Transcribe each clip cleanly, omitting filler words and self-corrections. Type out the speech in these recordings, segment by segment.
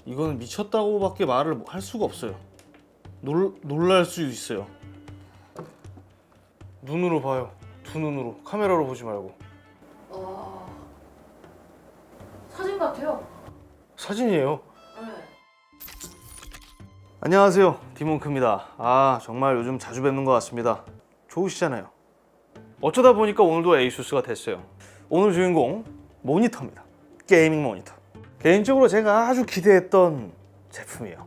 이거는 미쳤다고밖에 말을 할 수가 없어요. 놀랄 수 있어요. 눈으로 봐요. 두 눈으로. 카메라로 보지 말고. 와, 사진 같아요. 사진이에요. 네. 안녕하세요, 디몬크입니다. 정말 요즘 자주 뵙는 것 같습니다. 좋으시잖아요. 어쩌다 보니까 오늘도 에이수스가 됐어요. 오늘 주인공 모니터입니다. 게이밍 모니터. 개인적으로 제가 아주 기대했던 제품이에요.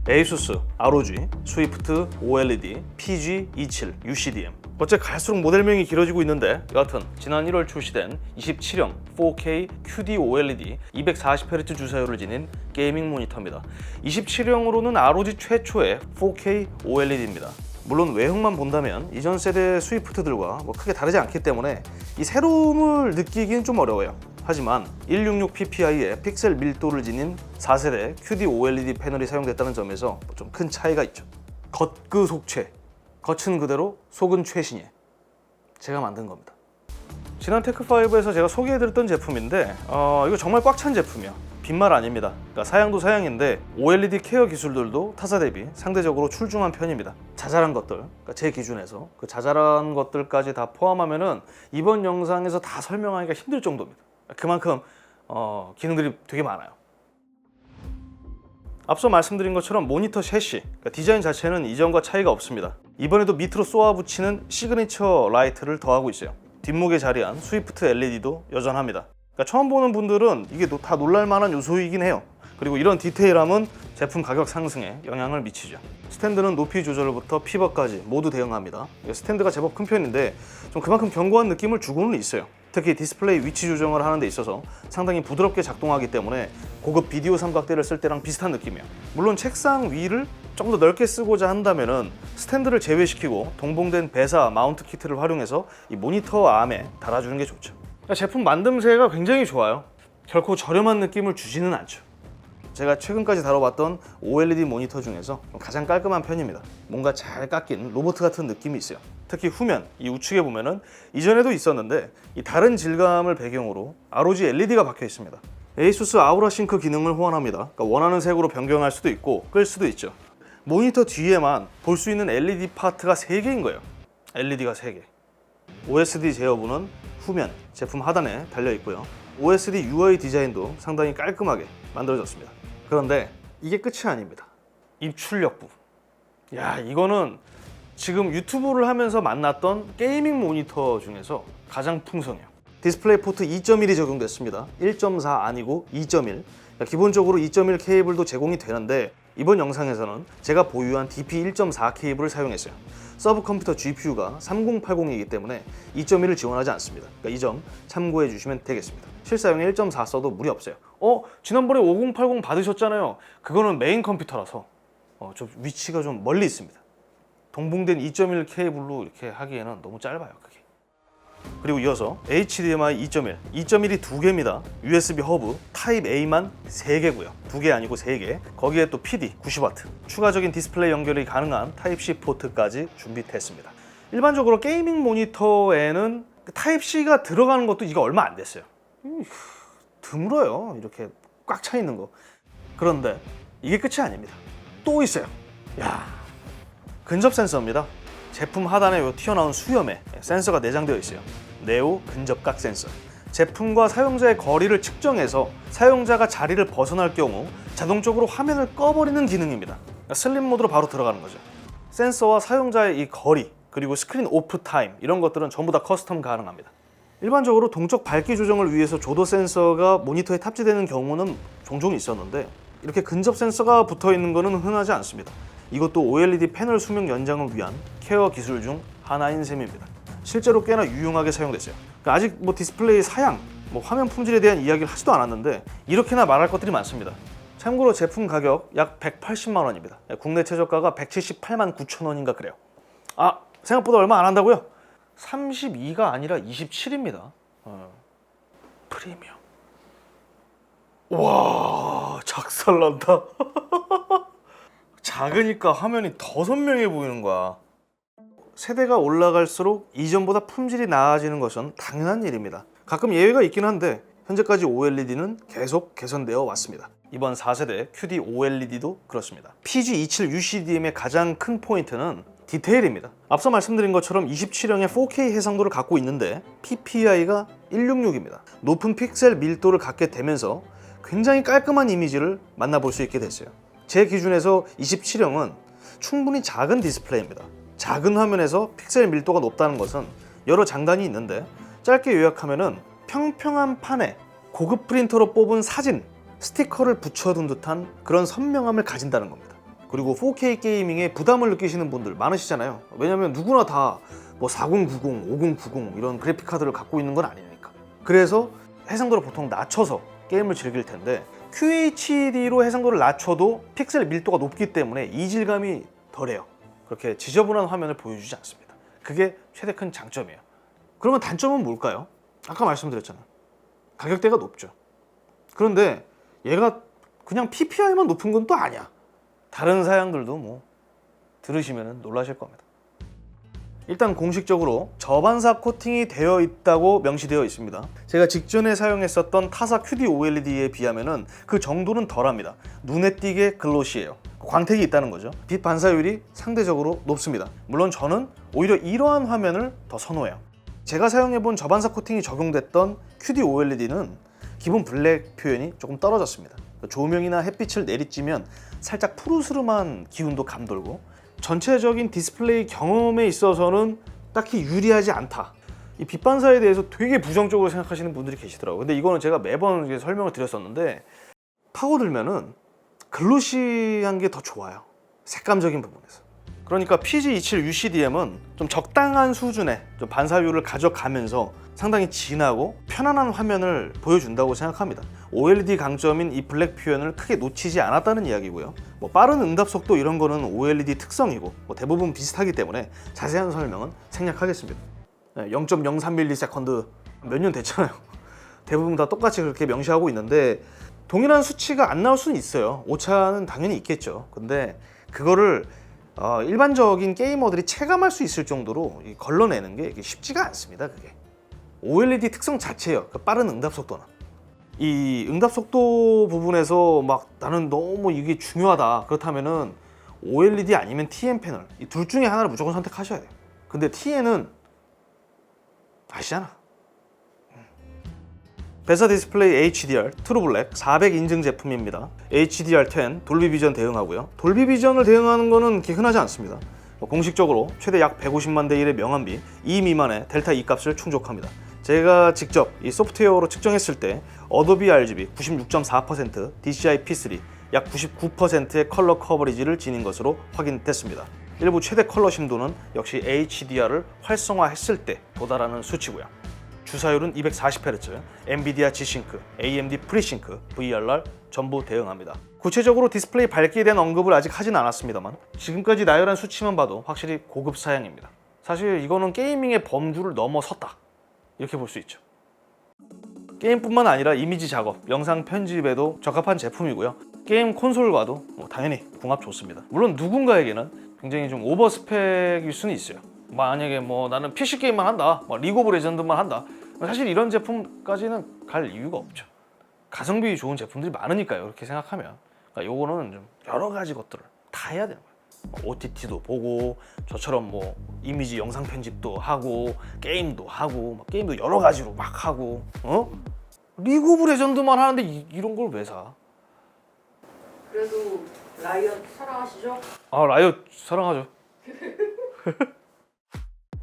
에이수스 ROG 스위프트 OLED PG27 UCDM. 어째 갈수록 모델명이 길어지고 있는데, 여하튼 지난 1월 출시된 27형 4K QD OLED 240Hz 주사율을 지닌 게이밍 모니터입니다. 27형으로는 ROG 최초의 4K OLED입니다. 물론 외형만 본다면 이전 세대 스위프트들과 크게 다르지 않기 때문에 이 새로움을 느끼기는 좀 어려워요. 하지만 166ppi의 픽셀 밀도를 지닌 4세대 QD OLED 패널이 사용됐다는 점에서 좀 큰 차이가 있죠. 겉그속최, 겉은 그대로 속은 최신의 제가 만든 겁니다. 지난 테크5에서 제가 소개해드렸던 제품인데 이거 정말 꽉 찬 제품이야. 빈말 아닙니다. 그러니까 사양도 사양인데 OLED 케어 기술들도 타사 대비 상대적으로 출중한 편입니다. 자잘한 것들, 그러니까 제 기준에서 그 자잘한 것들까지 다 포함하면은 이번 영상에서 다 설명하기가 힘들 정도입니다. 그만큼 기능들이 되게 많아요. 앞서 말씀드린 것처럼 모니터 셋이, 그러니까 디자인 자체는 이전과 차이가 없습니다. 이번에도 밑으로 쏘아붙이는 시그니처 라이트를 더하고 있어요. 뒷목에 자리한 스위프트 LED도 여전합니다. 그러니까 처음 보는 분들은 이게 다 놀랄만한 요소이긴 해요. 그리고 이런 디테일함은 제품 가격 상승에 영향을 미치죠. 스탠드는 높이 조절부터 피벗까지 모두 대응합니다. 스탠드가 제법 큰 편인데 좀 그만큼 견고한 느낌을 주고는 있어요. 특히 디스플레이 위치 조정을 하는 데 있어서 상당히 부드럽게 작동하기 때문에 고급 비디오 삼각대를 쓸 때랑 비슷한 느낌이에요. 물론 책상 위를 좀 더 넓게 쓰고자 한다면은 스탠드를 제외시키고 동봉된 배사 마운트 키트를 활용해서 이 모니터 암에 달아주는 게 좋죠. 제품 만듦새가 굉장히 좋아요. 결코 저렴한 느낌을 주지는 않죠. 제가 최근까지 다뤄봤던 OLED 모니터 중에서 가장 깔끔한 편입니다. 뭔가 잘 깎인 로봇 같은 느낌이 있어요. 특히 후면, 이 우측에 보면은 이전에도 있었는데 이 다른 질감을 배경으로 ROG LED가 박혀 있습니다. 에이수스 아우라 싱크 기능을 호환합니다. 그러니까 원하는 색으로 변경할 수도 있고 끌 수도 있죠. 모니터 뒤에만 볼 수 있는 LED 파트가 3개인 거예요. LED가 3개. OSD 제어부는 후면, 제품 하단에 달려 있고요. OSD UI 디자인도 상당히 깔끔하게 만들어졌습니다. 그런데 이게 끝이 아닙니다. 입출력부. 야, 이거는 지금 유튜브를 하면서 만났던 게이밍 모니터 중에서 가장 풍성해요. 디스플레이 포트 2.1이 적용됐습니다. 1.4 아니고 2.1. 기본적으로 2.1 케이블도 제공이 되는데 이번 영상에서는 제가 보유한 DP1.4 케이블을 사용했어요. 서브 컴퓨터 GPU가 3080이기 때문에 2.1을 지원하지 않습니다. 그러니까 이 점 참고해 주시면 되겠습니다. 실사용에 1.4 써도 무리 없어요. 지난번에 5080 받으셨잖아요. 그거는 메인 컴퓨터라서 좀 위치가 좀 멀리 있습니다. 동봉된 2.1 케이블로 이렇게 하기에는 너무 짧아요, 그게. 그리고 이어서 HDMI 2.1, 2.1이 2개입니다. USB 허브 타입 A만 3개고요. 2개 아니고 3개. 거기에 또 PD 90W, 추가적인 디스플레이 연결이 가능한 타입C 포트까지 준비됐습니다. 일반적으로 게이밍 모니터에는 타입C가 들어가는 것도 이거 얼마 안 됐어요. 드물어요, 이렇게 꽉 차 있는 거. 그런데 이게 끝이 아닙니다. 또 있어요. 야, 근접 센서입니다. 제품 하단에 요 튀어나온 수염에 센서가 내장되어 있어요. 네오 근접각 센서. 제품과 사용자의 거리를 측정해서 사용자가 자리를 벗어날 경우 자동적으로 화면을 꺼버리는 기능입니다. 그러니까 슬립 모드로 바로 들어가는 거죠. 센서와 사용자의 이 거리, 그리고 스크린 오프 타임, 이런 것들은 전부 다 커스텀 가능합니다. 일반적으로 동적 밝기 조정을 위해서 조도 센서가 모니터에 탑재되는 경우는 종종 있었는데 이렇게 근접 센서가 붙어 있는 것은 흔하지 않습니다. 이것도 OLED 패널 수명 연장을 위한 케어 기술 중 하나인 셈입니다. 실제로 꽤나 유용하게 사용됐어요. 그러니까 아직 디스플레이 사양, 화면 품질에 대한 이야기를 하지도 않았는데 이렇게나 말할 것들이 많습니다. 참고로 제품 가격 약 180만 원입니다. 국내 최저가가 178만 9천 원인가 그래요. 생각보다 얼마 안 한다고요? 32가 아니라 27입니다. 프리미엄. 와, 작살난다. 작으니까 화면이 더 선명해 보이는 거야. 세대가 올라갈수록 이전보다 품질이 나아지는 것은 당연한 일입니다. 가끔 예외가 있긴 한데 현재까지 OLED는 계속 개선되어 왔습니다. 이번 4세대 QD OLED도 그렇습니다. PG27UCDM의 가장 큰 포인트는 디테일입니다. 앞서 말씀드린 것처럼 27형의 4K 해상도를 갖고 있는데 PPI가 166입니다. 높은 픽셀 밀도를 갖게 되면서 굉장히 깔끔한 이미지를 만나볼 수 있게 됐어요. 제 기준에서 27형은 충분히 작은 디스플레이입니다. 작은 화면에서 픽셀 밀도가 높다는 것은 여러 장단이 있는데 짧게 요약하면은 평평한 판에 고급 프린터로 뽑은 사진, 스티커를 붙여둔 듯한 그런 선명함을 가진다는 겁니다. 그리고 4K 게이밍에 부담을 느끼시는 분들 많으시잖아요. 왜냐면 누구나 다 뭐 4090, 5090 이런 그래픽 카드를 갖고 있는 건 아니니까. 그래서 해상도를 보통 낮춰서 게임을 즐길 텐데 QHD로 해상도를 낮춰도 픽셀 밀도가 높기 때문에 이질감이 덜해요. 그렇게 지저분한 화면을 보여주지 않습니다. 그게 최대 큰 장점이에요. 그러면 단점은 뭘까요? 아까 말씀드렸잖아요. 가격대가 높죠. 그런데 얘가 그냥 PPI만 높은 건 또 아니야. 다른 사양들도 뭐 들으시면 놀라실 겁니다. 일단 공식적으로 저반사 코팅이 되어 있다고 명시되어 있습니다. 제가 직전에 사용했었던 타사 QD OLED에 비하면 그 정도는 덜합니다. 눈에 띄게 글로시해요. 광택이 있다는 거죠. 빛 반사율이 상대적으로 높습니다. 물론 저는 오히려 이러한 화면을 더 선호해요. 제가 사용해본 저반사 코팅이 적용됐던 QD OLED는 기본 블랙 표현이 조금 떨어졌습니다. 조명이나 햇빛을 내리쬐면 살짝 푸르스름한 기운도 감돌고 전체적인 디스플레이 경험에 있어서는 딱히 유리하지 않다. 이 빛 반사에 대해서 되게 부정적으로 생각하시는 분들이 계시더라고요. 근데 이거는 제가 매번 설명을 드렸었는데 파고들면은 글로시한 게 더 좋아요. 색감적인 부분에서. 그러니까 PG27UCDM은 좀 적당한 수준의 좀 반사율을 가져가면서 상당히 진하고 편안한 화면을 보여준다고 생각합니다. OLED 강점인 이 블랙 표현을 크게 놓치지 않았다는 이야기고요. 뭐 빠른 응답 속도 이런 거는 OLED 특성이고 뭐 대부분 비슷하기 때문에 자세한 설명은 생략하겠습니다. 0.03ms 몇 년 됐잖아요. 대부분 다 똑같이 그렇게 명시하고 있는데 동일한 수치가 안 나올 수는 있어요. 오차는 당연히 있겠죠. 근데 그거를 일반적인 게이머들이 체감할 수 있을 정도로 걸러내는 게 쉽지가 않습니다. 그게 OLED 특성 자체예요. 그 빠른 응답 속도는. 이 응답 속도 부분에서 막 나는 너무 이게 중요하다. 그렇다면은 OLED 아니면 TN 패널 이 둘 중에 하나를 무조건 선택하셔야 돼요. 근데 TN은 아시잖아. 베사 디스플레이 HDR 트루블랙 400 인증 제품입니다. HDR10 돌비 비전 대응하고요. 돌비 비전을 대응하는 거는 그렇게 흔하지 않습니다. 공식적으로 최대 약 150만 대 1의 명암비 2 미만의 델타 E 값을 충족합니다. 제가 직접 이 소프트웨어로 측정했을 때 어도비 RGB 96.4%, DCI P3 약 99%의 컬러 커버리지를 지닌 것으로 확인됐습니다. 일부 최대 컬러 심도는 역시 HDR을 활성화했을 때 도달하는 수치고요. 주사율은 240Hz, 엔비디아 G-Sync, AMD FreeSync, VRR 전부 대응합니다. 구체적으로 디스플레이 밝기에 대한 언급을 아직 하진 않았습니다만 지금까지 나열한 수치만 봐도 확실히 고급 사양입니다. 사실 이거는 게이밍의 범주를 넘어섰다 이렇게 볼 수 있죠. 게임뿐만 아니라 이미지 작업, 영상 편집에도 적합한 제품이고요. 게임 콘솔과도 당연히 궁합 좋습니다. 물론 누군가에게는 굉장히 좀 오버 스펙일 수는 있어요. 만약에 뭐 나는 PC 게임만 한다, 리그 오브 레전드만 한다, 사실 이런 제품까지는 갈 이유가 없죠. 가성비 좋은 제품들이 많으니까요. 그렇게 생각하면 그러니까 요거는 좀 여러 가지 것들을 다 해야 되는 거예요. OTT도 보고 저처럼 뭐 이미지 영상 편집도 하고 게임도 하고 게임도 여러 가지로 막 하고 리그 오브 레전드만 하는데 이런 걸 왜 사? 그래도 라이엇 사랑하시죠? 아 라이엇 사랑하죠.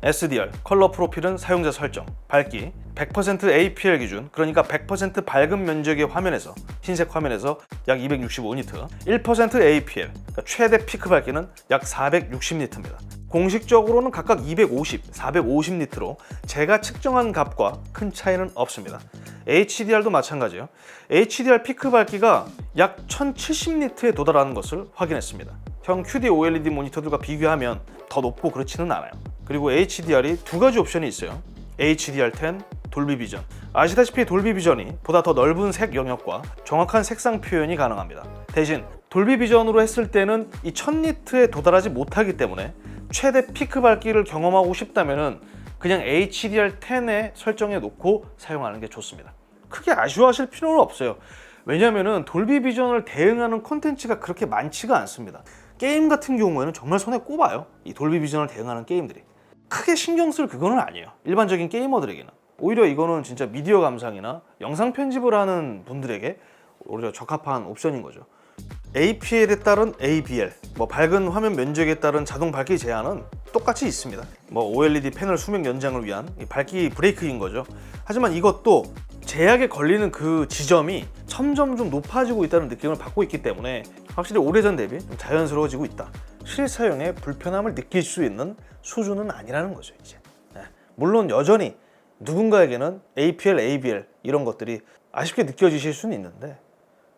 SDR 컬러 프로필은 사용자 설정, 밝기 100% APL 기준, 그러니까 100% 밝은 면적의 화면에서 흰색 화면에서 약 265니트, 1% APL, 그러니까 최대 피크 밝기는 약 460니트입니다. 공식적으로는 각각 250, 450니트로 제가 측정한 값과 큰 차이는 없습니다. HDR도 마찬가지예요. HDR 피크 밝기가 약 1070니트에 도달하는 것을 확인했습니다. 형 QD OLED 모니터들과 비교하면 더 높고 그렇지는 않아요. 그리고 HDR이 두 가지 옵션이 있어요. HDR10, 돌비 비전. 아시다시피 돌비 비전이 보다 더 넓은 색 영역과 정확한 색상 표현이 가능합니다. 대신 돌비 비전으로 했을 때는 이 1000니트에 도달하지 못하기 때문에 최대 피크 밝기를 경험하고 싶다면 그냥 HDR10에 설정해 놓고 사용하는 게 좋습니다. 크게 아쉬워하실 필요는 없어요. 왜냐면은 돌비 비전을 대응하는 콘텐츠가 그렇게 많지가 않습니다. 게임 같은 경우에는 정말 손에 꼽아요. 이 돌비 비전을 대응하는 게임들이. 크게 신경 쓸 그거는 아니에요. 일반적인 게이머들에게는. 오히려 이거는 진짜 미디어 감상이나 영상 편집을 하는 분들에게 오히려 적합한 옵션인 거죠. APL에 따른 ABL, 밝은 화면 면적에 따른 자동 밝기 제한은 똑같이 있습니다. OLED 패널 수명 연장을 위한 밝기 브레이크인 거죠. 하지만 이것도 제약에 걸리는 그 지점이 점점 좀 높아지고 있다는 느낌을 받고 있기 때문에 확실히 오래전 대비 좀 자연스러워지고 있다. 실사용에 불편함을 느낄 수 있는 수준은 아니라는 거죠, 이제. 물론 여전히 누군가에게는 APL, ABL 이런 것들이 아쉽게 느껴지실 수는 있는데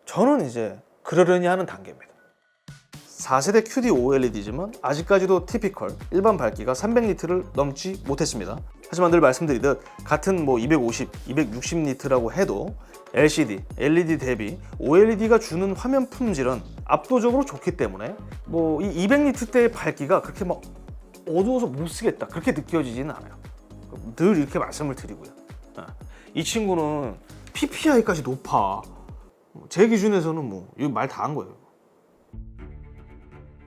저는 이제 그러려니 하는 단계입니다. 4세대 QD OLED지만 아직까지도 티피컬 일반 밝기가 300니트를 넘지 못했습니다. 하지만 늘 말씀드리듯 같은 250, 260니트라고 해도 LCD, LED 대비 OLED가 주는 화면 품질은 압도적으로 좋기 때문에 이 200니트대의 밝기가 그렇게 어두워서 못 쓰겠다 그렇게 느껴지지는 않아요. 늘 이렇게 말씀을 드리고요. 이 친구는 PPI까지 높아. 제 기준에서는 이거 말 다 한 거예요.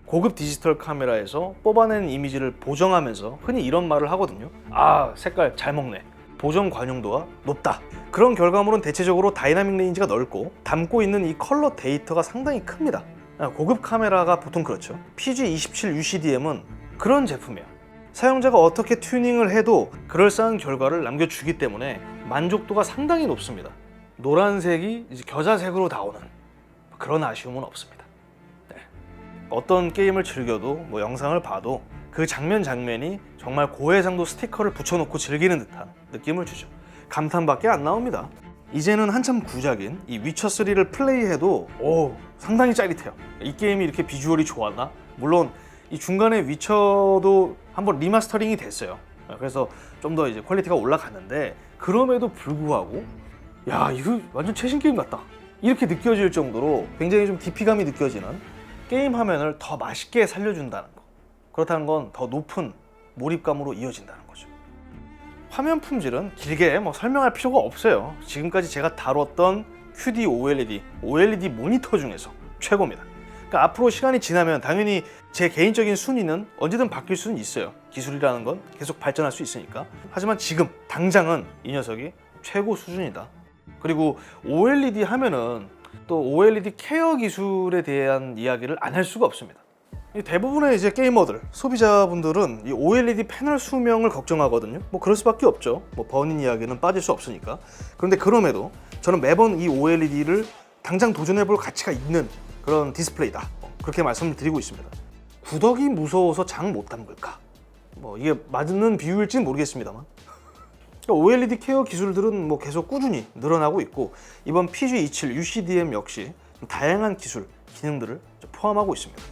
고급 디지털 카메라에서 뽑아낸 이미지를 보정하면서 흔히 이런 말을 하거든요. 아, 색깔 잘 먹네. 보정 관용도가 높다. 그런 결과물은 대체적으로 다이나믹 레인지가 넓고 담고 있는 이 컬러 데이터가 상당히 큽니다. 고급 카메라가 보통 그렇죠. PG27 UCDM은 그런 제품이에요. 사용자가 어떻게 튜닝을 해도 그럴싸한 결과를 남겨주기 때문에 만족도가 상당히 높습니다. 노란색이 이제 겨자색으로 나오는 그런 아쉬움은 없습니다. 어떤 게임을 즐겨도 영상을 봐도 그 장면이 정말 고해상도 스티커를 붙여놓고 즐기는 듯한 느낌을 주죠. 감탄밖에 안 나옵니다. 이제는 한참 구작인 이 위쳐3를 플레이해도 상당히 짜릿해요. 이 게임이 이렇게 비주얼이 좋았나? 물론 이 중간에 위쳐도 한번 리마스터링이 됐어요. 그래서 좀 더 이제 퀄리티가 올라갔는데 그럼에도 불구하고 야, 이거 완전 최신 게임 같다 이렇게 느껴질 정도로 굉장히 좀 깊이감이 느껴지는 게임 화면을 더 맛있게 살려준다는 거. 그렇다는 건 더 높은 몰입감으로 이어진다는 거죠. 화면 품질은 길게 설명할 필요가 없어요. 지금까지 제가 다뤘던 QD OLED 모니터 중에서 최고입니다. 그러니까 앞으로 시간이 지나면 당연히 제 개인적인 순위는 언제든 바뀔 수는 있어요. 기술이라는 건 계속 발전할 수 있으니까. 하지만 지금 당장은 이 녀석이 최고 수준이다. 그리고 OLED 하면은 또 OLED 케어 기술에 대한 이야기를 안 할 수가 없습니다. 대부분의 이제 게이머들, 소비자분들은 이 OLED 패널 수명을 걱정하거든요. 그럴 수밖에 없죠. 버닌 이야기는 빠질 수 없으니까. 그런데 그럼에도 저는 매번 이 OLED를 당장 도전해볼 가치가 있는 그런 디스플레이다. 그렇게 말씀을 드리고 있습니다. 구덕이 무서워서 장 못 담글까? 이게 맞는 비유일지는 모르겠습니다만. OLED 케어 기술들은 계속 꾸준히 늘어나고 있고 이번 PG27 UCDM 역시 다양한 기술, 기능들을 포함하고 있습니다.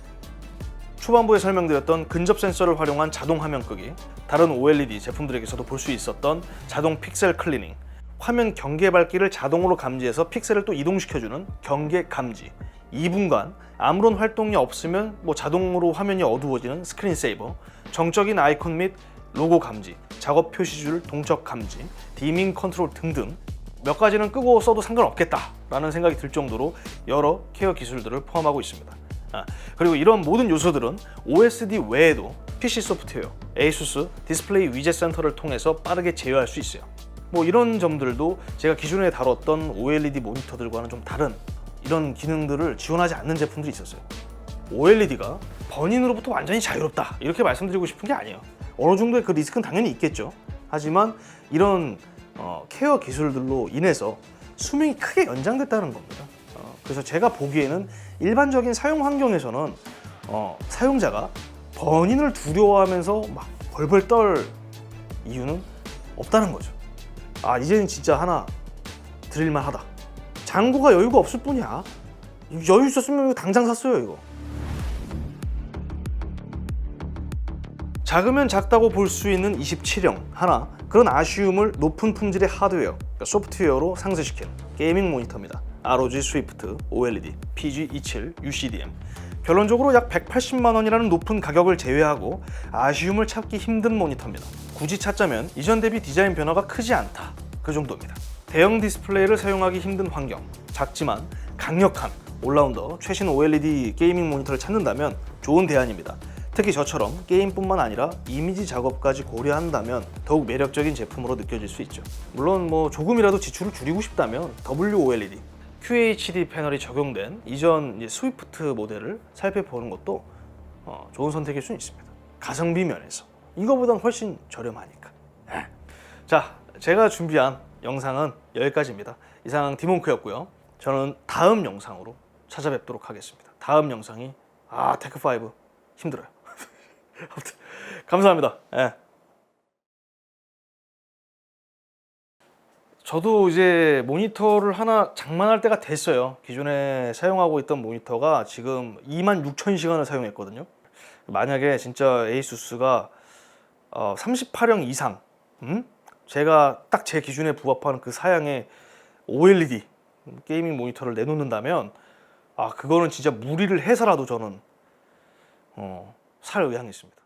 초반부에 설명드렸던 근접 센서를 활용한 자동 화면 끄기, 다른 OLED 제품들에게서도 볼 수 있었던 자동 픽셀 클리닝, 화면 경계 밝기를 자동으로 감지해서 픽셀을 또 이동시켜주는 경계 감지, 2분간 아무런 활동이 없으면 자동으로 화면이 어두워지는 스크린 세이버, 정적인 아이콘 및 로고 감지, 작업 표시줄 동적 감지, 디밍 컨트롤 등등 몇 가지는 끄고 써도 상관없겠다라는 생각이 들 정도로 여러 케어 기술들을 포함하고 있습니다. 그리고 이런 모든 요소들은 OSD 외에도 PC 소프트웨어, ASUS 디스플레이 위젯 센터를 통해서 빠르게 제어할 수 있어요. 이런 점들도 제가 기존에 다뤘던 OLED 모니터들과는 좀 다른 이런 기능들을 지원하지 않는 제품들이 있었어요. OLED가 버닝으로부터 완전히 자유롭다 이렇게 말씀드리고 싶은 게 아니에요. 어느 정도의 그 리스크는 당연히 있겠죠. 하지만 이런 케어 기술들로 인해서 수명이 크게 연장됐다는 겁니다. 그래서 제가 보기에는 일반적인 사용 환경에서는 사용자가 버닝을 두려워하면서 막 벌벌 떨 이유는 없다는 거죠. 이제는 진짜 하나 드릴만 하다. 잔고가 여유가 없을 뿐이야. 여유 있었으면 이거 당장 샀어요, 이거. 작으면 작다고 볼 수 있는 27형 하나, 그런 아쉬움을 높은 품질의 하드웨어, 그러니까 소프트웨어로 상쇄시킨 게이밍 모니터입니다. ROG 스위프트 OLED PG27 UCDM. 결론적으로 약 180만 원이라는 높은 가격을 제외하고 아쉬움을 찾기 힘든 모니터입니다. 굳이 찾자면 이전 대비 디자인 변화가 크지 않다, 그 정도입니다. 대형 디스플레이를 사용하기 힘든 환경, 작지만 강력한 올라운더 최신 OLED 게이밍 모니터를 찾는다면 좋은 대안입니다. 특히 저처럼 게임뿐만 아니라 이미지 작업까지 고려한다면 더욱 매력적인 제품으로 느껴질 수 있죠. 물론 뭐 조금이라도 지출을 줄이고 싶다면 WOLED, QHD 패널이 적용된 이전 스위프트 모델을 살펴보는 것도 좋은 선택일 수 있습니다. 가성비 면에서 이거보단 훨씬 저렴하니까. 자, 제가 준비한 영상은 여기까지입니다. 이상 디몬크였고요. 저는 다음 영상으로 찾아뵙도록 하겠습니다. 다음 영상이 테크5 힘들어요. 아무튼 감사합니다. 예. 저도 이제 모니터를 하나 장만할 때가 됐어요. 기존에 사용하고 있던 모니터가 지금 26,000시간을 사용했거든요. 만약에 진짜 에이수스가 38형 이상, 제가 딱 제 기준에 부합하는 그 사양의 OLED 게이밍 모니터를 내놓는다면 그거는 진짜 무리를 해서라도 저는 살 의향이 있습니다.